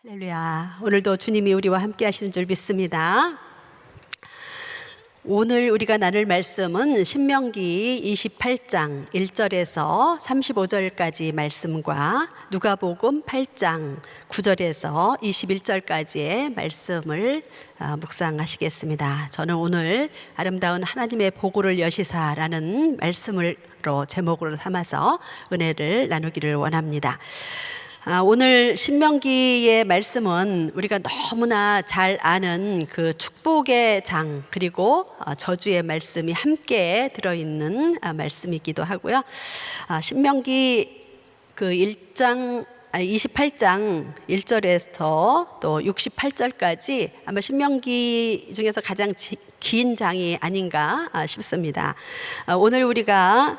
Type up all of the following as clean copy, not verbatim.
할렐루야. 오늘도 주님이 우리와 함께 하시는 줄 믿습니다. 오늘 우리가 나눌 말씀은 신명기 28장 1절에서 35절까지 말씀과 누가복음 8장 9절에서 21절까지의 말씀을 묵상하시겠습니다. 저는 오늘 아름다운 하나님의 보고를 여시사라는 말씀으로 제목으로 삼아서 은혜를 나누기를 원합니다. 오늘 신명기의 말씀은 우리가 너무나 잘 아는 그 축복의 장 그리고 저주의 말씀이 함께 들어있는 말씀이기도 하고요. 신명기 그 28장 1절에서 또 68절까지 아마 신명기 중에서 가장 긴 장이 아닌가 싶습니다. 오늘 우리가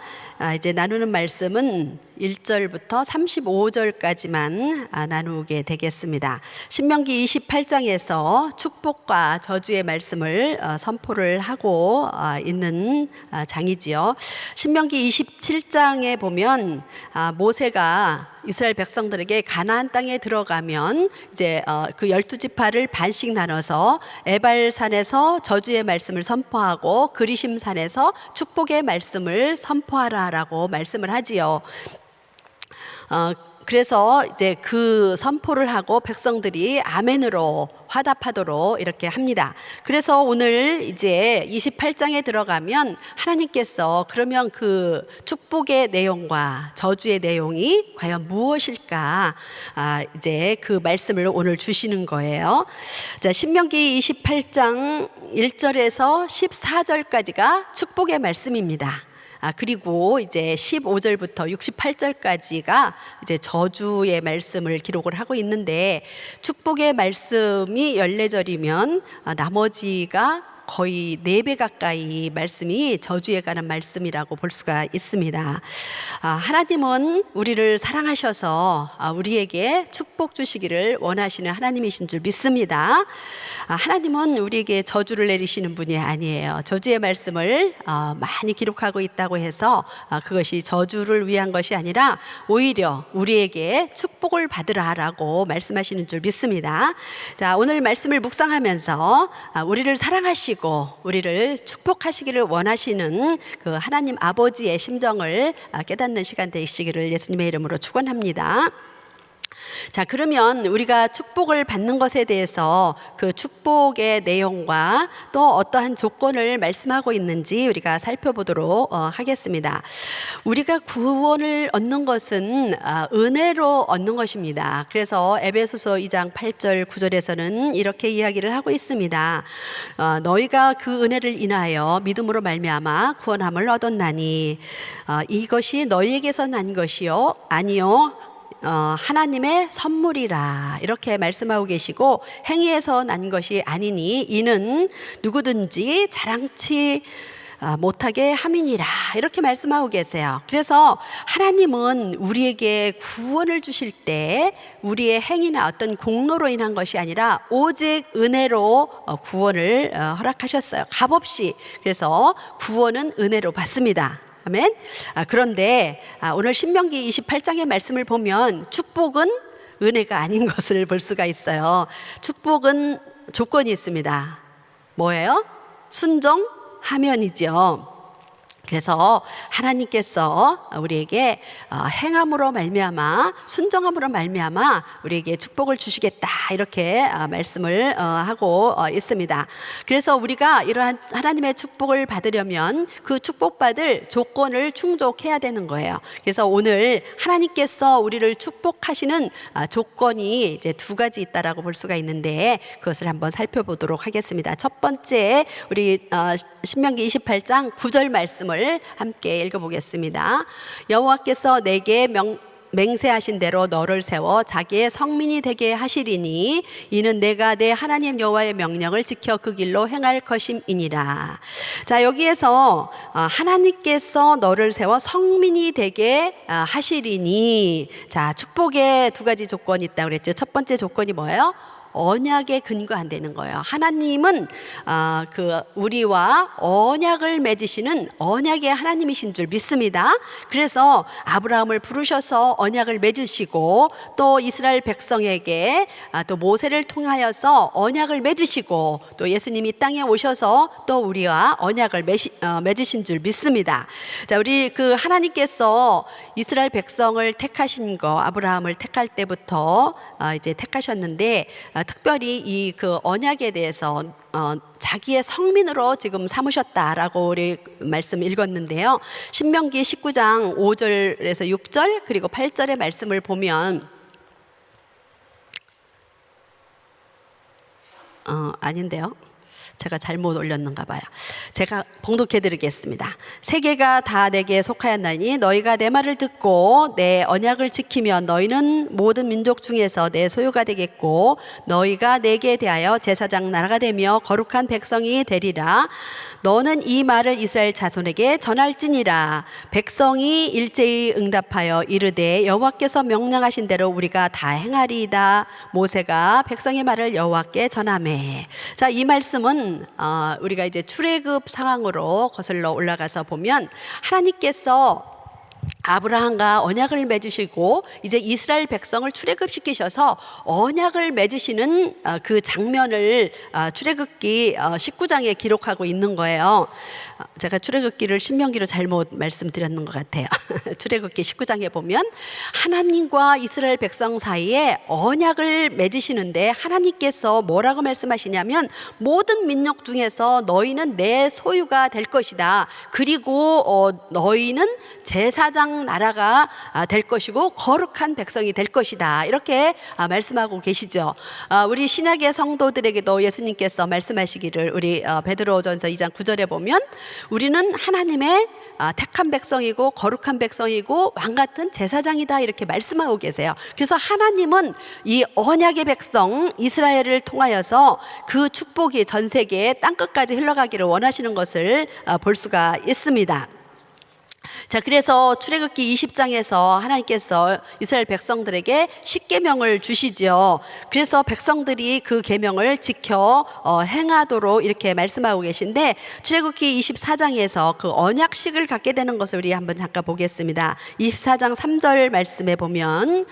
이제 나누는 말씀은 1절부터 35절까지만 나누게 되겠습니다. 신명기 28장에서 축복과 저주의 말씀을 선포를 하고 있는 장이지요. 신명기 27장에 보면 모세가 이스라엘 백성들에게 가나안 땅에 들어가면 이제 그 12지파를 반씩 나눠서 에발산에서 저주의 말씀을 선포하고 그리심 산에서 축복의 말씀을 선포하라라고 말씀을 하지요. 그래서 이제 그 선포를 하고 백성들이 아멘으로 화답하도록 이렇게 합니다. 그래서 오늘 이제 28장에 들어가면 하나님께서 그러면 그 축복의 내용과 저주의 내용이 과연 무엇일까? 이제 그 말씀을 오늘 주시는 거예요. 자, 신명기 28장 1절에서 14절까지가 축복의 말씀입니다. 그리고 이제 15절부터 68절까지가 이제 저주의 말씀을 기록을 하고 있는데 축복의 말씀이 14절이면 나머지가 거의 4배 가까이 말씀이 저주에 관한 말씀이라고 볼 수가 있습니다. 하나님은 우리를 사랑하셔서 우리에게 축복 주시기를 원하시는 하나님이신 줄 믿습니다. 하나님은 우리에게 저주를 내리시는 분이 아니에요. 저주의 말씀을 많이 기록하고 있다고 해서 그것이 저주를 위한 것이 아니라 오히려 우리에게 축복을 받으라라고 말씀하시는 줄 믿습니다. 자, 오늘 말씀을 묵상하면서 우리를 사랑하시고 우리를 축복하시기를 원하시는 그 하나님 아버지의 심정을 깨닫는 시간 되시기를 예수님의 이름으로 축원합니다. 자, 그러면 우리가 축복을 받는 것에 대해서 그 축복의 내용과 또 어떠한 조건을 말씀하고 있는지 우리가 살펴보도록 하겠습니다. 우리가 구원을 얻는 것은 은혜로 얻는 것입니다. 그래서 에베소서 2장 8절 9절에서는 이렇게 이야기를 하고 있습니다. 너희가 그 은혜를 인하여 믿음으로 말미암아 구원함을 얻었나니 이것이 너희에게서 난 것이요 아니요 하나님의 선물이라 이렇게 말씀하고 계시고 행위에서 난 것이 아니니 이는 누구든지 자랑치 못하게 함이니라 이렇게 말씀하고 계세요. 그래서 하나님은 우리에게 구원을 주실 때 우리의 행위나 어떤 공로로 인한 것이 아니라 오직 은혜로 구원을 허락하셨어요. 값없이. 그래서 구원은 은혜로 받습니다. 아멘. 그런데 오늘 신명기 28장의 말씀을 보면 축복은 은혜가 아닌 것을 볼 수가 있어요. 축복은 조건이 있습니다. 뭐예요? 순종하면이죠. 그래서 하나님께서 우리에게 행함으로 말미암아 순종함으로 말미암아 우리에게 축복을 주시겠다 이렇게 말씀을 하고 있습니다. 그래서 우리가 이러한 하나님의 축복을 받으려면 그 축복받을 조건을 충족해야 되는 거예요. 그래서 오늘 하나님께서 우리를 축복하시는 조건이 이제 2가지 있다라고 볼 수가 있는데 그것을 한번 살펴보도록 하겠습니다. 첫 번째 우리 신명기 28장 9절 말씀을 함께 읽어보겠습니다. 여호와께서 내게 맹세하신 대로 너를 세워 자기의 성민이 되게 하시리니 이는 내가 내 하나님 여호와의 명령을 지켜 그 길로 행할 것임이니라. 자, 여기에서 하나님께서 너를 세워 성민이 되게 하시리니 자, 축복에 2가지 조건이 있다고 그랬죠. 첫 번째 조건이 뭐예요? 언약에 근거한다는 거예요. 하나님은 그 우리와 언약을 맺으시는 언약의 하나님이신 줄 믿습니다. 그래서 아브라함을 부르셔서 언약을 맺으시고 또 이스라엘 백성에게 또 모세를 통하여서 언약을 맺으시고 또 예수님이 땅에 오셔서 또 우리와 언약을 맺으신 줄 믿습니다. 자, 우리 그 하나님께서 이스라엘 백성을 택하신 거, 아브라함을 택할 때부터 이제 택하셨는데 특별히 이 그 언약에 대해서 자기의 성민으로 지금 삼으셨다라고 우리 말씀 읽었는데요. 신명기 19장 5절에서 6절 그리고 8절의 말씀을 보면 아닌데요. 제가 잘못 올렸는가 봐요. 제가 봉독해 드리겠습니다. 세계가 다 내게 속하였나니 너희가 내 말을 듣고 내 언약을 지키면 너희는 모든 민족 중에서 내 소유가 되겠고 너희가 내게 대하여 제사장 나라가 되며 거룩한 백성이 되리라. 너는 이 말을 이스라엘 자손에게 전할지니라. 백성이 일제히 응답하여 이르되 여호와께서 명령하신 대로 우리가 다 행하리이다. 모세가 백성의 말을 여호와께 전하매. 자, 이 말씀은 우리가 이제 출애굽 상황으로 거슬러 올라가서 보면 하나님께서 아브라함과 언약을 맺으시고 이제 이스라엘 백성을 출애굽시키셔서 언약을 맺으시는 그 장면을 출애굽기 19장에 기록하고 있는 거예요. 제가 출애굽기를 신명기로 잘못 말씀드렸는 것 같아요. 출애굽기 19장에 보면 하나님과 이스라엘 백성 사이에 언약을 맺으시는데 하나님께서 뭐라고 말씀하시냐면 모든 민족 중에서 너희는 내 소유가 될 것이다. 그리고 너희는 제사장 나라가 될 것이고 거룩한 백성이 될 것이다. 이렇게 말씀하고 계시죠. 우리 신약의 성도들에게도 예수님께서 말씀하시기를 우리 베드로전서 2장 9절에 보면 우리는 하나님의 택한 백성이고 거룩한 백성이고 왕같은 제사장이다 이렇게 말씀하고 계세요. 그래서 하나님은 이 언약의 백성 이스라엘을 통하여서 그 축복이 전 세계 땅끝까지 흘러가기를 원하시는 것을 볼 수가 있습니다. 자, 그래서 출애굽기 20장에서 하나님께서 이스라엘 백성들에게 10계명을 주시죠. 그래서 백성들이 그 계명을 지켜 행하도록 이렇게 말씀하고 계신데 출애굽기 24장에서 그 언약식을 갖게 되는 것을 우리 한번 잠깐 보겠습니다. 24장 3절 말씀에 보면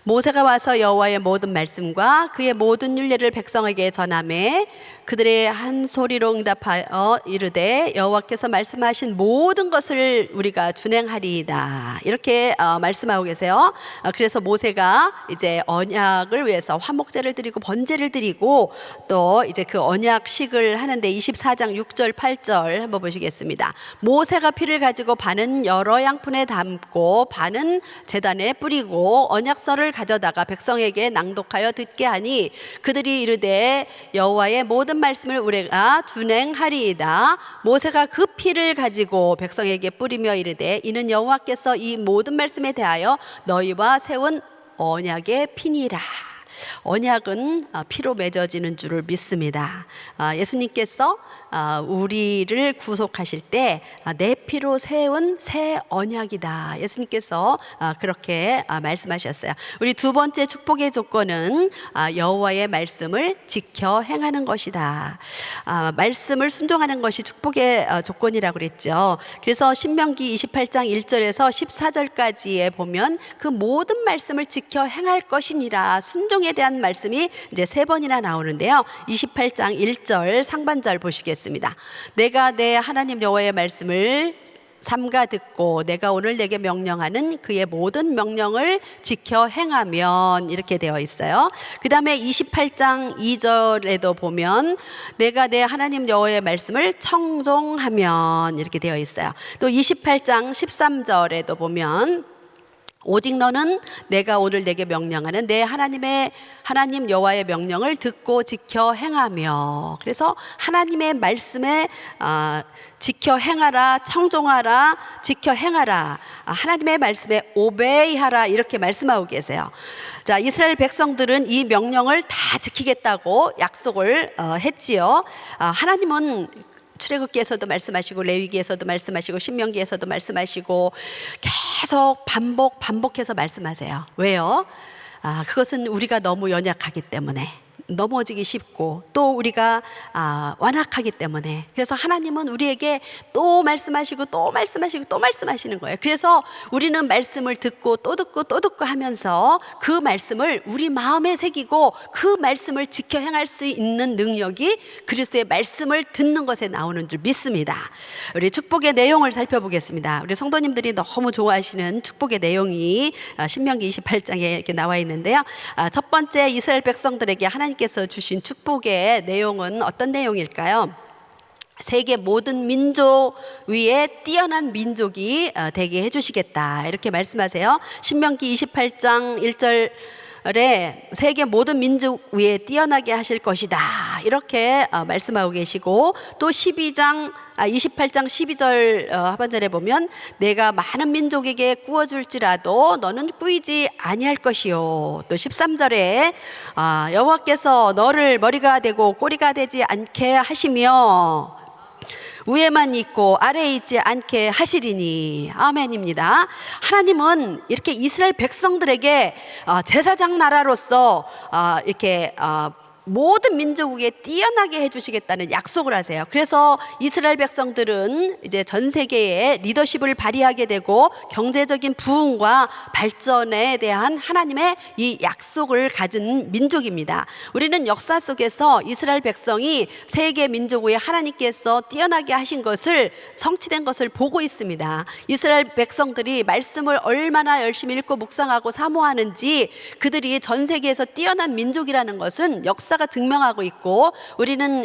모세가 와서 여호와의 모든 말씀과 그의 모든 율례를 백성에게 전하매 그들의 한 소리로 응답하여 이르되 여호와께서 말씀하신 모든 것을 우리가 준행하리이다. 이렇게 말씀하고 계세요. 그래서 모세가 이제 언약을 위해서 화목제를 드리고 번제를 드리고 또 이제 그 언약식을 하는데 24장 6절 8절 한번 보시겠습니다. 모세가 피를 가지고 반은 여러 양푼에 담고 반은 제단에 뿌리고 언약서를 가져다가 백성에게 낭독하여 듣게 하니 그들이 이르되 여호와의 모든 말씀을 우리가 준행하리이다. 모세가 그 피를 가지고 백성에게 뿌리며 이르되 이는 여호와께서 이 모든 말씀에 대하여 너희와 세운 언약의 피니라. 언약은 피로 맺어지는 줄을 믿습니다. 예수님께서 우리를 구속하실 때 내 피로 세운 새 언약이다. 예수님께서 그렇게 말씀하셨어요. 우리 두 번째 축복의 조건은 여호와의 말씀을 지켜 행하는 것이다. 말씀을 순종하는 것이 축복의 조건이라고 그랬죠. 그래서 신명기 28장 1절에서 14절까지에 보면 그 모든 말씀을 지켜 행할 것이니라 순종에 대한 말씀이 이제 3번이나 나오는데요. 28장 1절 상반절 보시겠습니다. 내가 내 하나님 여호와의 말씀을 삼가 듣고 내가 오늘 내게 명령하는 그의 모든 명령을 지켜 행하면 이렇게 되어 있어요. 그 다음에 28장 2절에도 보면 내가 내 하나님 여호와의 말씀을 청종하면 이렇게 되어 있어요. 또 28장 13절에도 보면 오직 너는 내가 오늘 내게 명령하는 내 하나님 여호와의 명령을 듣고 지켜 행하며. 그래서 하나님의 말씀에 지켜 행하라, 청종하라, 지켜 행하라, 하나님의 말씀에 오베이하라 이렇게 말씀하고 계세요. 자, 이스라엘 백성들은 이 명령을 다 지키겠다고 약속을 했지요. 하나님은 출애굽기에서도 말씀하시고 레위기에서도 말씀하시고 신명기에서도 말씀하시고 계속 반복해서 말씀하세요. 왜요? 그것은 우리가 너무 연약하기 때문에 넘어지기 쉽고 또 우리가 완악하기 때문에, 그래서 하나님은 우리에게 또 말씀하시고 또 말씀하시고 또 말씀하시는 거예요. 그래서 우리는 말씀을 듣고 또 듣고 또 듣고 하면서 그 말씀을 우리 마음에 새기고 그 말씀을 지켜 행할 수 있는 능력이 그리스도의 말씀을 듣는 것에 나오는 줄 믿습니다. 우리 축복의 내용을 살펴보겠습니다. 우리 성도님들이 너무 좋아하시는 축복의 내용이 신명기 28장에 이렇게 나와 있는데요. 첫 번째, 이스라엘 백성들에게 하나님께서 주신 축복의 내용은 어떤 내용일까요? 세계 모든 민족 위에 뛰어난 민족이 되게 해주시겠다, 이렇게 말씀하세요. 신명기 28장 1절 세계 모든 민족 위에 뛰어나게 하실 것이다, 이렇게 말씀하고 계시고, 또 28장 12절 하반절에 보면 내가 많은 민족에게 꾸어줄지라도 너는 꾸이지 아니할 것이요. 또 13절에 여호와께서 너를 머리가 되고 꼬리가 되지 않게 하시며 위에만 있고 아래에 있지 않게 하시리니. 아멘입니다. 하나님은 이렇게 이스라엘 백성들에게 제사장 나라로서 이렇게 모든 민족 위에 뛰어나게 해주시겠다는 약속을 하세요. 그래서 이스라엘 백성들은 이제 전 세계에 리더십을 발휘하게 되고 경제적인 부흥과 발전에 대한 하나님의 이 약속을 가진 민족입니다. 우리는 역사 속에서 이스라엘 백성이 세계 민족 위에 하나님께서 뛰어나게 하신 것을, 성취된 것을 보고 있습니다. 이스라엘 백성들이 말씀을 얼마나 열심히 읽고 묵상하고 사모하는지 그들이 전 세계에서 뛰어난 민족이라는 것은 역사가 증명하고 있고, 우리는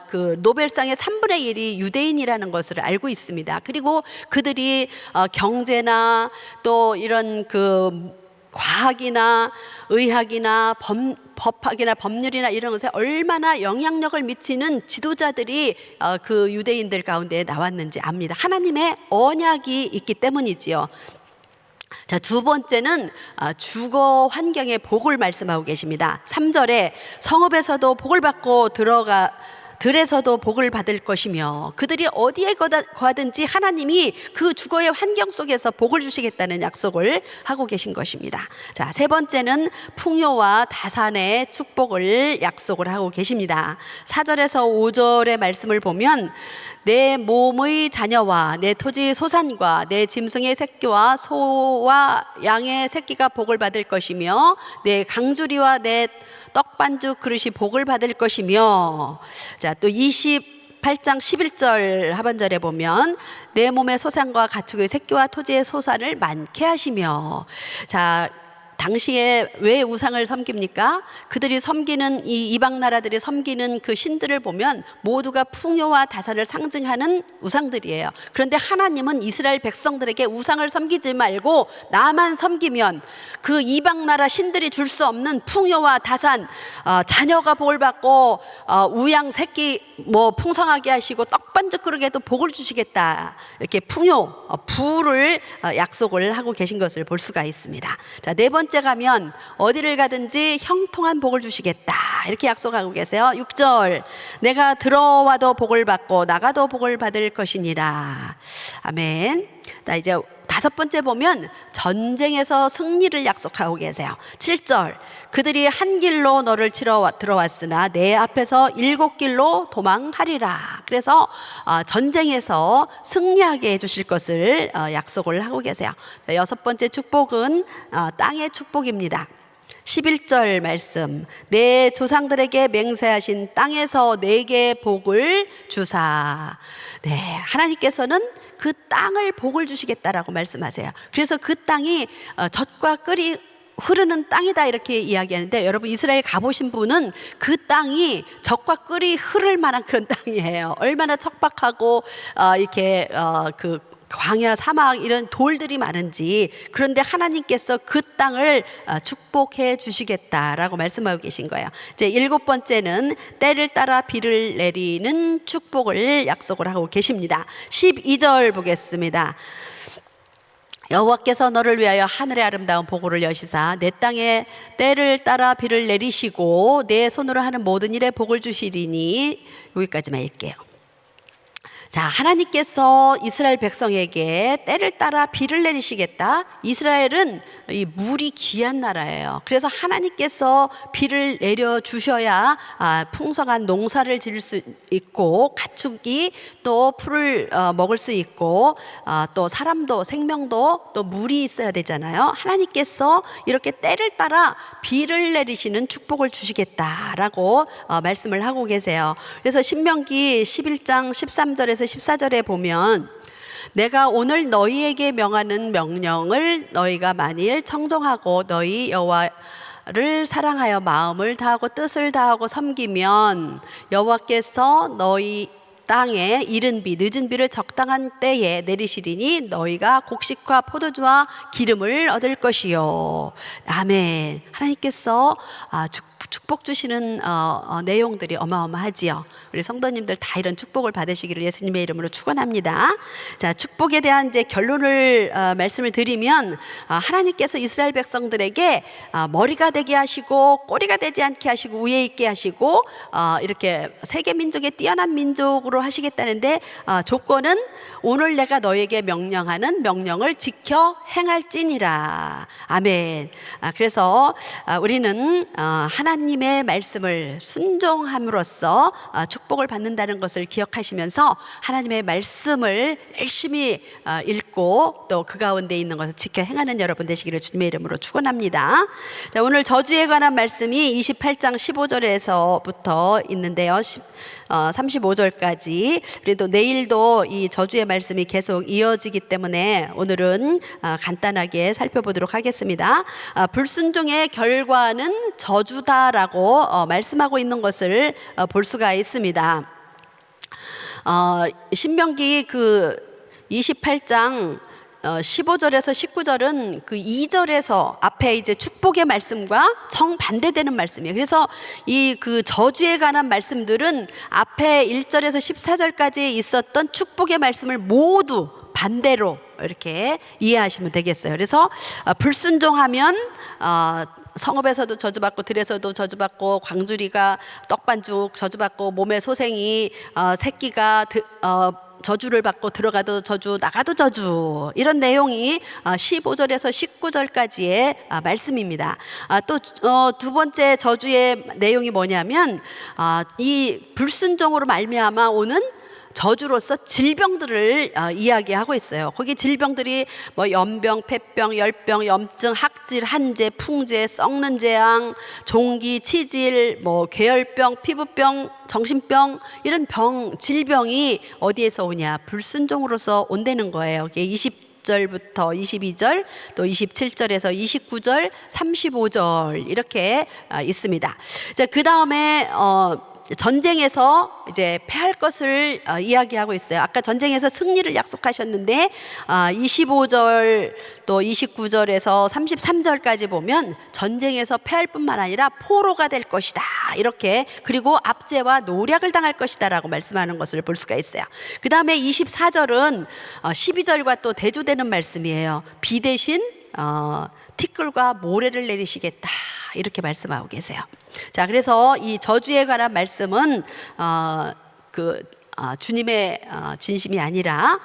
그 노벨상의 3분의 1이 유대인이라는 것을 알고 있습니다. 그리고 그들이 경제나 또 이런 그 과학이나 의학이나 법학이나 법률이나 이런 것에 얼마나 영향력을 미치는 지도자들이 그 유대인들 가운데 나왔는지 압니다. 하나님의 언약이 있기 때문이지요. 자, 두 번째는 주거 환경의 복을 말씀하고 계십니다. 3절에 성읍에서도 복을 받고 들에서도 복을 받을 것이며, 그들이 어디에 거하든지 하나님이 그 주거의 환경 속에서 복을 주시겠다는 약속을 하고 계신 것입니다. 자, 세 번째는 풍요와 다산의 축복을 약속을 하고 계십니다. 4절에서 5절의 말씀을 보면 내 몸의 자녀와 내 토지의 소산과 내 짐승의 새끼와 소와 양의 새끼가 복을 받을 것이며 내 강주리와 내 떡반죽 그릇이 복을 받을 것이며, 자, 또 28장 11절 하반절에 보면 내 몸의 소산과 가축의 새끼와 토지의 소산을 많게 하시며. 자, 당시에 왜 우상을 섬깁니까? 그들이 섬기는 이 이방 나라들이 섬기는 그 신들을 보면 모두가 풍요와 다산을 상징하는 우상들이에요. 그런데 하나님은 이스라엘 백성들에게 우상을 섬기지 말고 나만 섬기면 그 이방 나라 신들이 줄 수 없는 풍요와 다산, 자녀가 복을 받고 우양 새끼 풍성하게 하시고 떡반죽 그릇에도 복을 주시겠다, 이렇게 풍요, 부를 약속을 하고 계신 것을 볼 수가 있습니다. 자, 네 번째 가면 어디를 가든지 형통한 복을 주시겠다, 이렇게 약속하고 계세요. 6절 내가 들어와도 복을 받고 나가도 복을 받을 것이니라. 아멘. 자, 이제 다섯 번째 보면 전쟁에서 승리를 약속하고 계세요. 7절 그들이 한 길로 너를 치러 들어왔으나 내 앞에서 7길로 도망하리라. 그래서 전쟁에서 승리하게 해주실 것을 약속을 하고 계세요. 자, 여섯 번째 축복은 땅의 축복입니다. 11절 말씀 내 조상들에게 맹세하신 땅에서 내게 복을 주사. 네, 하나님께서는 그 땅을 복을 주시겠다라고 말씀하세요. 그래서 그 땅이 젖과 꿀이 흐르는 땅이다, 이렇게 이야기하는데, 여러분 이스라엘 가보신 분은 그 땅이 젖과 꿀이 흐를 만한 그런 땅이에요. 얼마나 척박하고 이렇게 그 광야, 사막 이런 돌들이 많은지. 그런데 하나님께서 그 땅을 축복해 주시겠다라고 말씀하고 계신 거예요. 이제 일곱 번째는 때를 따라 비를 내리는 축복을 약속을 하고 계십니다. 12절 보겠습니다. 여호와께서 너를 위하여 하늘의 아름다운 보고를 여시사 내 땅에 때를 따라 비를 내리시고 내 손으로 하는 모든 일에 복을 주시리니. 여기까지만 읽게요. 자, 하나님께서 이스라엘 백성에게 때를 따라 비를 내리시겠다. 이스라엘은 이 물이 귀한 나라예요. 그래서 하나님께서 비를 내려 주셔야 풍성한 농사를 지을 수 있고 가축이 또 풀을 먹을 수 있고 또 사람도 생명도 또 물이 있어야 되잖아요. 하나님께서 이렇게 때를 따라 비를 내리시는 축복을 주시겠다라고 말씀을 하고 계세요. 그래서 신명기 11장 13절에서 14절에 보면 내가 오늘 너희에게 명하는 명령을 너희가 만일 청종하고 너희 여호와를 사랑하여 마음을 다하고 뜻을 다하고 섬기면 여호와께서 너희 땅에 이른 비 늦은 비를 적당한 때에 내리시리니 너희가 곡식과 포도주와 기름을 얻을 것이요. 아멘. 하나님께서 축복 주시는 내용들이 어마어마하지요. 우리 성도님들 다 이런 축복을 받으시기를 예수님의 이름으로 축원합니다. 자, 축복에 대한 이제 결론을 말씀을 드리면 하나님께서 이스라엘 백성들에게 머리가 되게 하시고 꼬리가 되지 않게 하시고 위에 있게 하시고 이렇게 세계 민족의 뛰어난 민족으로 하시겠다는데 조건은 오늘 내가 너에게 명령하는 명령을 지켜 행할지니라. 아멘. 그래서 우리는 하나님의 말씀을 순종함으로써 축복을 받는다는 것을 기억하시면서 하나님의 말씀을 열심히 읽고 또 그 가운데 있는 것을 지켜 행하는 여러분 되시기를 주님의 이름으로 축원합니다. 자, 오늘 저주에 관한 말씀이 28장 15절에서부터 있는데요. 35절까지. 그래도 내일도 이 저주의 말씀이 계속 이어지기 때문에 오늘은 간단하게 살펴보도록 하겠습니다. 불순종의 결과는 저주다라고 말씀하고 있는 것을 볼 수가 있습니다. 신명기 28장 15절에서 19절은 그 2절에서 앞에 이제 축복의 말씀과 정반대되는 말씀이에요. 그래서 이 그 저주에 관한 말씀들은 앞에 1절에서 14절까지 있었던 축복의 말씀을 모두 반대로 이렇게 이해하시면 되겠어요. 그래서 불순종하면 성읍에서도 저주받고 들에서도 저주받고 광주리가 떡반죽 저주받고 몸에 소생이 새끼가 저주를 받고 들어가도 저주 나가도 저주, 이런 내용이 15절에서 19절까지의 말씀입니다. 또 두 번째 저주의 내용이 뭐냐면 이 불순종으로 말미암아 오는 저주로서 질병들을 이야기하고 있어요. 거기 질병들이 뭐 연병, 폐병, 열병, 염증, 학질, 한재, 풍재, 썩는 재앙, 종기, 치질, 뭐 괴혈병, 피부병, 정신병, 이런 질병이 어디에서 오냐? 불순종으로서 온다는 거예요. 이게 20절부터 22절, 또 27절에서 29절, 35절 이렇게 있습니다. 자, 그 다음에 전쟁에서 이제 패할 것을 이야기하고 있어요. 아까 전쟁에서 승리를 약속하셨는데 25절 또 29절에서 33절까지 보면 전쟁에서 패할 뿐만 아니라 포로가 될 것이다 이렇게, 그리고 압제와 노략을 당할 것이다 라고 말씀하는 것을 볼 수가 있어요. 그 다음에 24절은 12절과 또 대조되는 말씀이에요. 비 대신 티끌과 모래를 내리시겠다 이렇게 말씀하고 계세요. 자, 그래서 이 저주에 관한 말씀은 주님의 진심이 아니라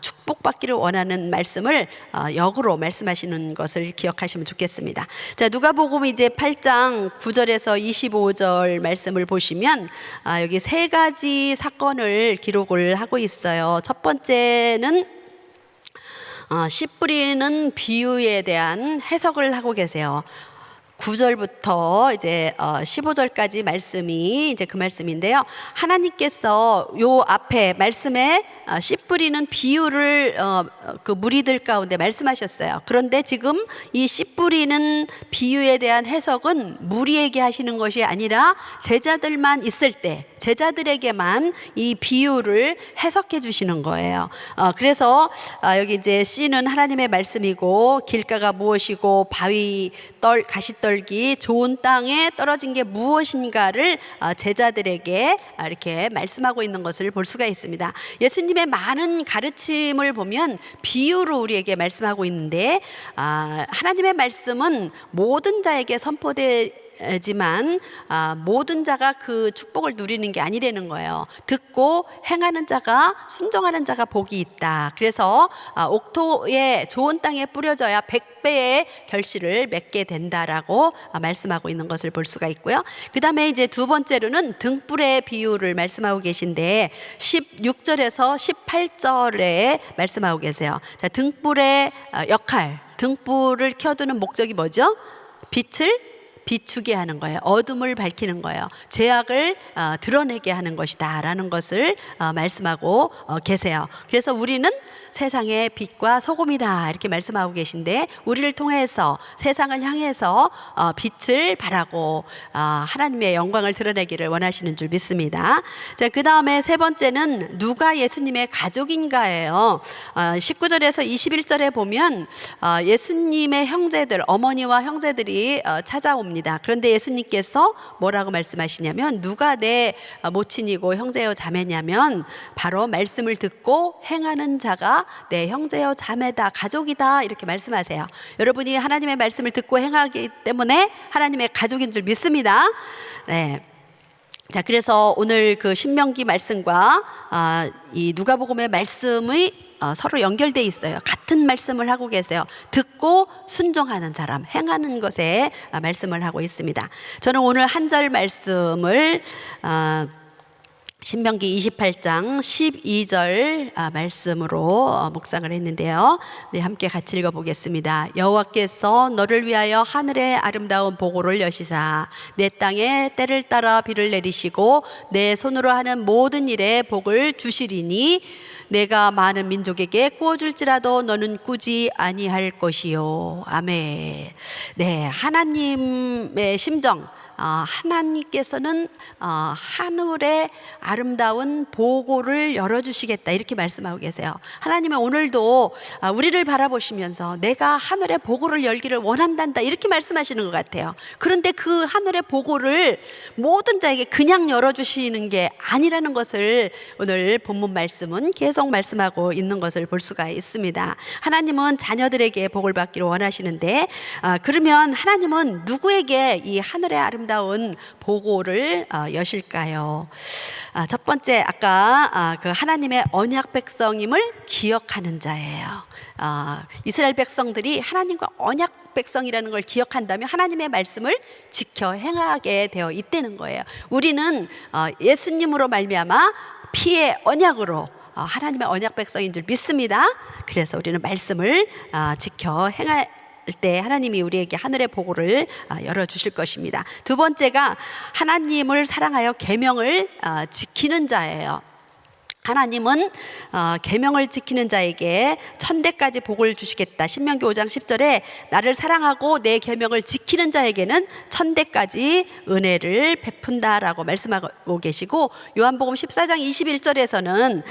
축복받기를 원하는 말씀을 역으로 말씀하시는 것을 기억하시면 좋겠습니다. 자, 누가복음 이제 8장 9절에서 25절 말씀을 보시면 여기 세 가지 사건을 기록을 하고 있어요. 첫 번째는 씨 뿌리는 비유에 대한 해석을 하고 계세요. 9절부터 이제 15절까지 말씀이 이제 그 말씀인데요. 하나님께서 요 앞에 말씀에 씨 뿌리는 비유를 그 무리들 가운데 말씀하셨어요. 그런데 지금 이 씨 뿌리는 비유에 대한 해석은 무리에게 하시는 것이 아니라 제자들만 있을 때 제자들에게만 이 비유를 해석해 주시는 거예요. 그래서 여기 이제 씨는 하나님의 말씀이고 길가가 무엇이고 바위 가시떨기 좋은 땅에 떨어진 게 무엇인가를 제자들에게 이렇게 말씀하고 있는 것을 볼 수가 있습니다. 예수님의 많은 가르침을 보면 비유로 우리에게 말씀하고 있는데 하나님의 말씀은 모든 자에게 선포돼 되지만 모든 자가 그 축복을 누리는 게 아니라는 거예요. 듣고 행하는 자가, 순종하는 자가 복이 있다. 그래서 옥토에 좋은 땅에 뿌려져야 100배의 결실을 맺게 된다라고 말씀하고 있는 것을 볼 수가 있고요. 그 다음에 이제 두 번째로는 등불의 비유를 말씀하고 계신데 16절에서 18절에 말씀하고 계세요. 자, 등불의 역할, 등불을 켜두는 목적이 뭐죠? 빛을 비추게 하는 거예요. 어둠을 밝히는 거예요. 죄악을 드러내게 하는 것이다 라는 것을 말씀하고 계세요. 그래서 우리는 세상의 빛과 소금이다 이렇게 말씀하고 계신데, 우리를 통해서 세상을 향해서 빛을 발하고 하나님의 영광을 드러내기를 원하시는 줄 믿습니다. 자, 그 다음에 세 번째는 누가 예수님의 가족인가예요. 19절에서 21절에 보면 예수님의 형제들, 어머니와 형제들이 찾아옵니다. 그런데 예수님께서 뭐라고 말씀하시냐면, 누가 내 모친이고 형제요 자매냐면 바로 말씀을 듣고 행하는 자가 내 형제요 자매다, 가족이다 이렇게 말씀하세요. 여러분이 하나님의 말씀을 듣고 행하기 때문에 하나님의 가족인 줄 믿습니다. 네. 자, 그래서 오늘 그 신명기 말씀과 이 누가복음의 말씀이 서로 연결되어 있어요. 같은 말씀을 하고 계세요. 듣고 순종하는 사람, 행하는 것에 말씀을 하고 있습니다. 저는 오늘 한 절 말씀을 신명기 28장 12절 말씀으로 묵상을 했는데요. 우리 함께 같이 읽어보겠습니다. 여호와께서 너를 위하여 하늘의 아름다운 보고를 여시사 내 땅에 때를 따라 비를 내리시고 내 손으로 하는 모든 일에 복을 주시리니 내가 많은 민족에게 꾸어줄지라도 너는 꾸지 아니할 것이요. 아멘. 네, 하나님의 심정, 하나님께서는 하늘의 아름다운 보고를 열어주시겠다 이렇게 말씀하고 계세요. 하나님은 오늘도 우리를 바라보시면서 내가 하늘의 보고를 열기를 원한단다 이렇게 말씀하시는 것 같아요. 그런데 그 하늘의 보고를 모든 자에게 그냥 열어주시는 게 아니라는 것을 오늘 본문 말씀은 계속 말씀하고 있는 것을 볼 수가 있습니다. 하나님은 자녀들에게 복을 받기를 원하시는데, 그러면 하나님은 누구에게 이 하늘의 아름다운 보고를 여실까요? 첫 번째, 아까 그 하나님의 언약 백성임을 기억하는 자예요. 이스라엘 백성들이 하나님과 언약 백성이라는 걸 기억한다면 하나님의 말씀을 지켜 행하게 되어 있다는 거예요. 우리는 예수님으로 말미암아 피의 언약으로 하나님의 언약 백성인 줄 믿습니다. 그래서 우리는 말씀을 지켜 행할 때 하나님이 우리에게 하늘의 보고를 열어주실 것입니다. 두 번째가 하나님을 사랑하여 계명을 지키는 자예요. 하나님은 계명을 지키는 자에게 1000대까지 복을 주시겠다. 신명기 5장 10절에 나를 사랑하고 내 계명을 지키는 자에게는 1000대까지 은혜를 베푼다라고 말씀하고 계시고, 요한복음 14장 21절에서는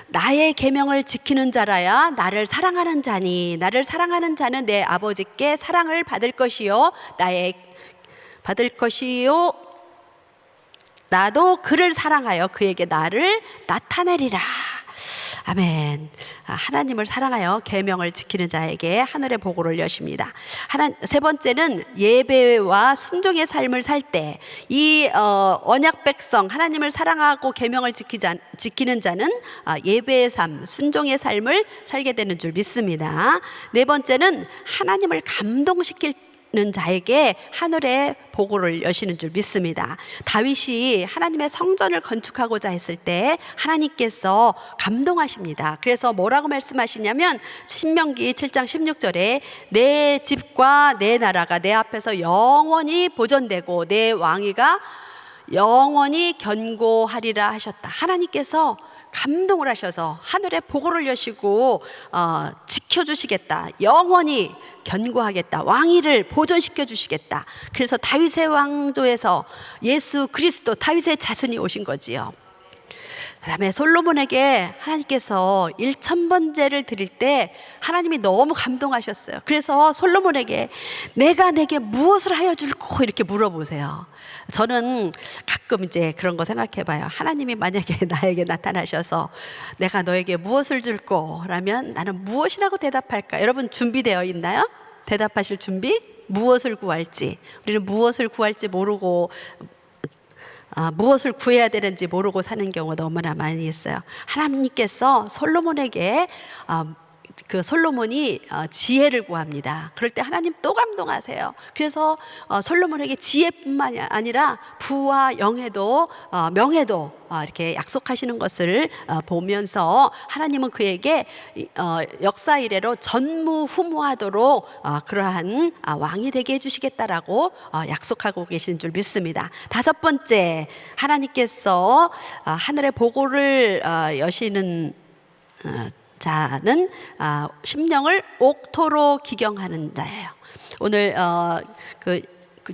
나의 계명을 지키는 자라야 나를 사랑하는 자니 나를 사랑하는 자는 내 아버지께 사랑을 받을 것이요 나도 그를 사랑하여 그에게 나를 나타내리라. 아멘. 하나님을 사랑하여 계명을 지키는 자에게 하늘의 보고를 여십니다. 세 번째는 예배와 순종의 삶을 살 때 이 언약 백성 하나님을 사랑하고 계명을 지키는 자는 예배의 삶, 순종의 삶을 살게 되는 줄 믿습니다. 네 번째는 하나님을 감동시킬 자에게 하늘의 보고를 여시는 줄 믿습니다. 다윗이 하나님의 성전을 건축하고자 했을 때 하나님께서 감동하십니다. 그래서 뭐라고 말씀하시냐면 신명기 7장 16절에 내 집과 내 나라가 내 앞에서 영원히 보존되고 내 왕위가 영원히 견고하리라 하셨다. 하나님께서 감동을 하셔서 하늘의 보고를 여시고 지켜주시겠다, 영원히 견고하겠다, 왕위를 보존시켜 주시겠다. 그래서 다윗의 왕조에서 예수 그리스도 다윗의 자손이 오신 거지요. 그 다음에 솔로몬에게 하나님께서 1000번제를 드릴 때 하나님이 너무 감동하셨어요. 그래서 솔로몬에게 내가 내게 무엇을 하여 줄꼬 이렇게 물어보세요. 저는 가끔 이제 그런 거 생각해 봐요. 하나님이 만약에 나에게 나타나셔서 내가 너에게 무엇을 줄꼬 라면 나는 무엇이라고 대답할까? 여러분 준비되어 있나요? 대답하실 준비? 무엇을 구할지, 우리는 무엇을 구할지 모르고 무엇을 구해야 되는지 모르고 사는 경우가 너무나 많이 있어요. 하나님께서 솔로몬에게 그 솔로몬이 지혜를 구합니다. 그럴 때 하나님 또 감동하세요. 그래서 솔로몬에게 지혜뿐만 아니라 부와 영예도 명예도 이렇게 약속하시는 것을 보면서 하나님은 그에게 역사 이래로 전무후무하도록 그러한 왕이 되게 해주시겠다라고 약속하고 계신 줄 믿습니다. 다섯 번째, 하나님께서 하늘의 보고를 여시는 자는 심령을 옥토로 기경하는 자예요. 오늘 그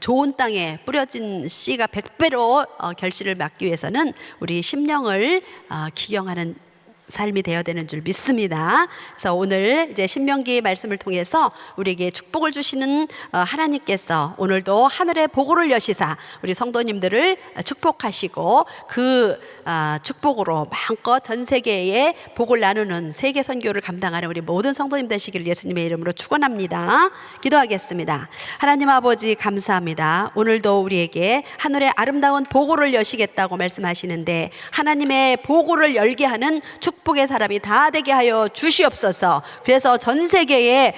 좋은 땅에 뿌려진 씨가 100배로 결실을 맺기 위해서는 우리 심령을 기경하는 삶이 되어야 되는 줄 믿습니다. 그래서 오늘 이제 신명기 말씀을 통해서 우리에게 축복을 주시는 하나님께서 오늘도 하늘의 보고를 여시사 우리 성도님들을 축복하시고 그 축복으로 마음껏 전 세계에 복을 나누는 세계 선교를 감당하는 우리 모든 성도님 되시기를 예수님의 이름으로 축원합니다. 기도하겠습니다. 하나님 아버지 감사합니다. 오늘도 우리에게 하늘의 아름다운 보고를 여시겠다고 말씀하시는데 하나님의 보고를 열게 하는 축복의 사람이 다 되게 하여 주시옵소서. 그래서 전 세계에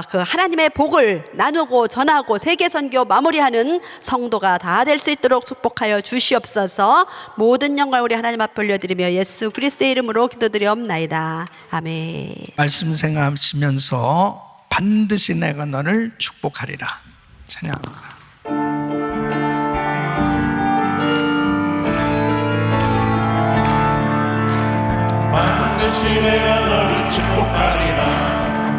그 하나님의 복을 나누고 전하고 세계 선교 마무리하는 성도가 다 될 수 있도록 축복하여 주시옵소서. 모든 영광 우리 하나님 앞에 올려드리며 예수 그리스도의 이름으로 기도드리옵나이다. 아멘. 말씀 생각하시면서 반드시 내가 너를 축복하리라 찬양합니다. 반드시 내가 너를 축복하리라.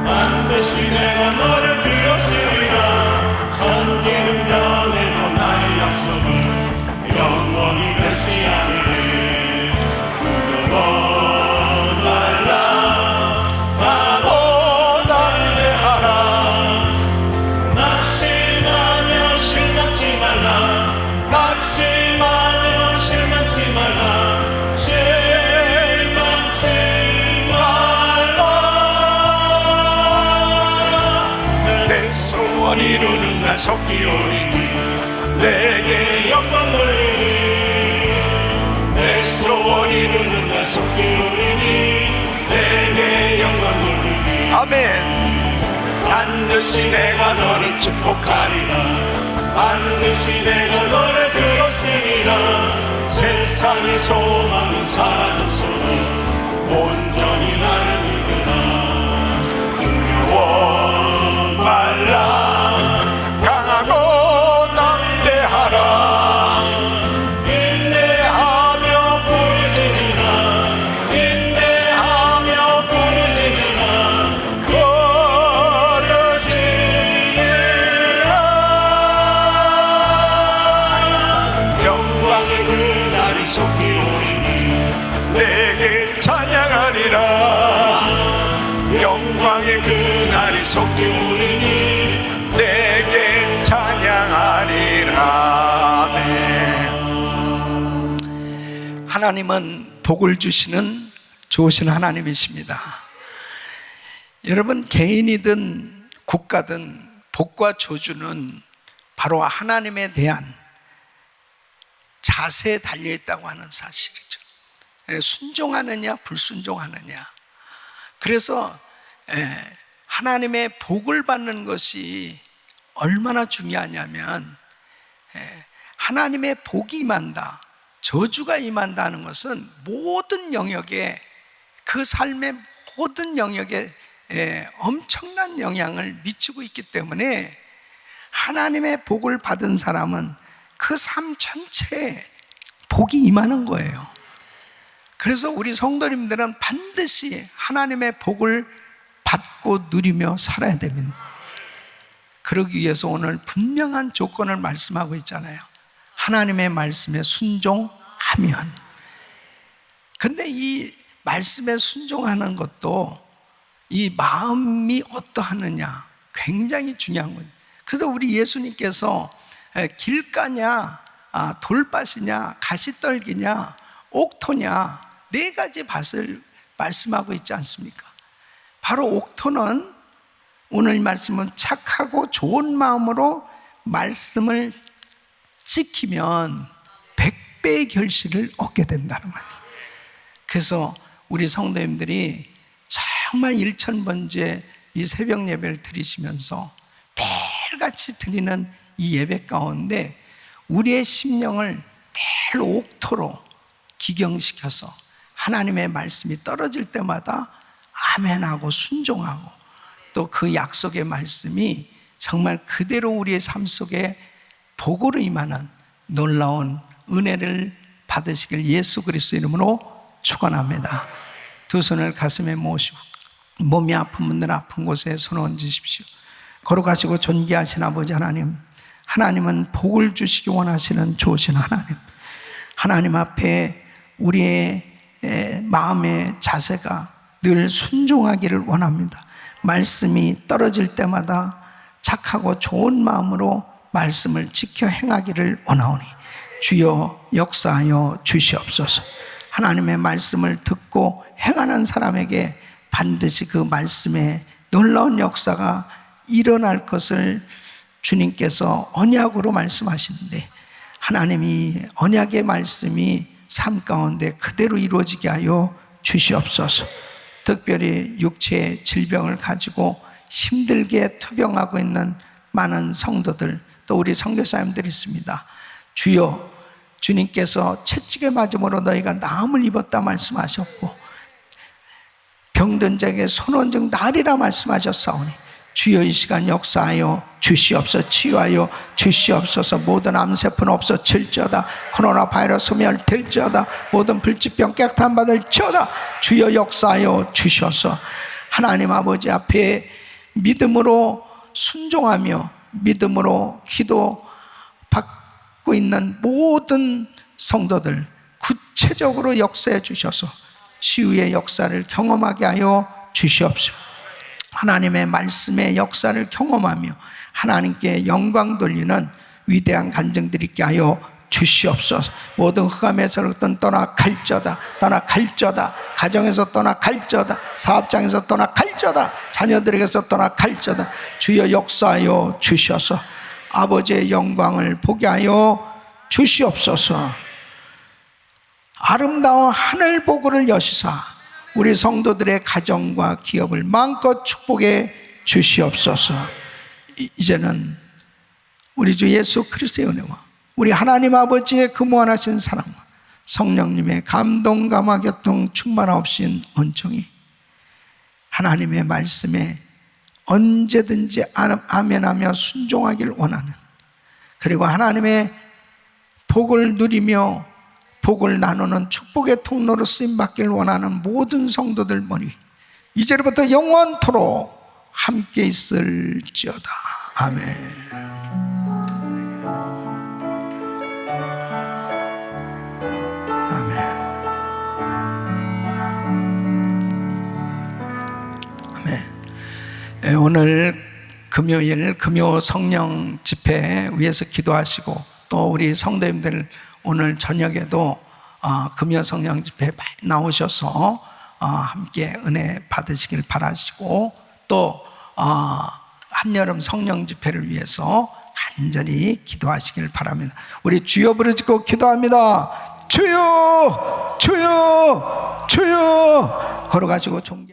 반드시 내가 너를 비웠으리라. 선지는 변해도 나의 약속은 영원히 변치 않으리. 두려워 말라. 가고 담대하라. 낙심하며 실망치 말라. 낙심하며 실망치 말라. 이루는 날 속기 오리니 내게 영광 돌리니. 내 소원 이루는 날 속기 오리니 내게 영광 돌리니. 아멘. 반드시 내가 너를 축복하리라. 반드시 내가 너를 들었으리라. 세상의 소망은 사라졌어도 온전히 나를 믿으라. 두려워 말라. 강하고 담대하라. 인내하며 부르짖으라. 인내하며 부르짖으라. 부르짖으라. 영광의 그날이 속히 오리니 내게 찬양하리라. 영광의 그날이 속히 오리니 내게 찬양하리라. 아멘. 하나님은 복을 주시는 좋으신 하나님이십니다. 여러분, 개인이든 국가든 복과 저주는 바로 하나님에 대한 자세에 달려있다고 하는 사실이죠. 순종하느냐 불순종하느냐. 그래서 하나님의 복을 받는 것이 얼마나 중요하냐면 하나님의 복이 임한다, 저주가 임한다는 것은 모든 영역에, 그 삶의 모든 영역에 엄청난 영향을 미치고 있기 때문에 하나님의 복을 받은 사람은 그 삶 전체에 복이 임하는 거예요. 그래서 우리 성도님들은 반드시 하나님의 복을 받고 누리며 살아야 됩니다. 그러기 위해서 오늘 분명한 조건을 말씀하고 있잖아요. 하나님의 말씀에 순종하면. 근데 이 말씀에 순종하는 것도 이 마음이 어떠하느냐 굉장히 중요한 거예요. 그래서 우리 예수님께서 길가냐 돌밭이냐 가시떨기냐 옥토냐 네 가지 밭을 말씀하고 있지 않습니까? 바로 옥토는 오늘 말씀은 착하고 좋은 마음으로 말씀을 지키면 100배의 결실을 얻게 된다는 말이에요. 그래서 우리 성도님들이 정말 일천번째 이 새벽 예배를 드리시면서 매일같이 드리는 이 예배 가운데 우리의 심령을 늘 옥토로 기경시켜서 하나님의 말씀이 떨어질 때마다 아멘하고 순종하고 또 그 약속의 말씀이 정말 그대로 우리의 삶 속에 복으로 임하는 놀라운 은혜를 받으시길 예수 그리스도 이름으로 축원합니다. 두 손을 가슴에 모시고 몸이 아픈 분들 아픈 곳에 손 얹으십시오. 걸어가시고 존귀하신 아버지 하나님, 하나님은 복을 주시기 원하시는 좋으신 하나님, 하나님 앞에 우리의 마음의 자세가 늘 순종하기를 원합니다. 말씀이 떨어질 때마다 착하고 좋은 마음으로 말씀을 지켜 행하기를 원하오니 주여 역사하여 주시옵소서. 하나님의 말씀을 듣고 행하는 사람에게 반드시 그 말씀에 놀라운 역사가 일어날 것을 주님께서 언약으로 말씀하시는데 하나님이 언약의 말씀이 삶 가운데 그대로 이루어지게 하여 주시옵소서. 특별히 육체의 질병을 가지고 힘들게 투병하고 있는 많은 성도들 또 우리 선교사님들이 있습니다. 주여, 주님께서 채찍에 맞음으로 너희가 나음을 입었다 말씀하셨고 병든 자에게 손 얹은 나리라 말씀하셨사오니 주여 이 시간 역사하여 주시옵소서. 치유하여 주시옵소서. 모든 암세포는 없어질지어다. 코로나 바이러스 멸될지어다. 모든 불치병 깨끗한 받을지어다. 주여 역사하여 주셔서 하나님 아버지 앞에 믿음으로 순종하며 믿음으로 기도 받고 있는 모든 성도들 구체적으로 역사해 주셔서 치유의 역사를 경험하게 하여 주시옵소서. 하나님의 말씀의 역사를 경험하며 하나님께 영광 돌리는 위대한 간증들이 있게 하여 주시옵소서. 모든 흑암에서부터 떠나갈지어다. 떠나갈지어다. 가정에서 떠나갈지어다. 사업장에서 떠나갈지어다. 자녀들에게서 떠나갈지어다. 주여 역사하여 주셔서 아버지의 영광을 보게 하여 주시옵소서. 아름다운 하늘 보고를 여시사 우리 성도들의 가정과 기업을 마음껏 축복해 주시옵소서. 이제는 우리 주 예수 그리스도의 은혜와 우리 하나님 아버지의 그 무한하신 사랑과 성령님의 감동 감화 교통 충만하옵신 은총이 하나님의 말씀에 언제든지 아멘하며 순종하기를 원하는 그리고 하나님의 복을 누리며 복을 나누는 축복의 통로로 쓰임받기를 원하는 모든 성도들 머리 이제부터 영원토록 함께 있을지어다. 아멘. 아멘. 아멘. 오늘 금요일 금요 성령 집회 위해서 기도하시고 또 우리 성도님들 오늘 저녁에도 금요 성령 집회 나오셔서 함께 은혜 받으시길 바라시고 또 한여름 성령 집회를 위해서 간절히 기도하시길 바랍니다. 우리 주여 부르짖고 기도합니다. 주여 주여 주여 걸어가시고 존귀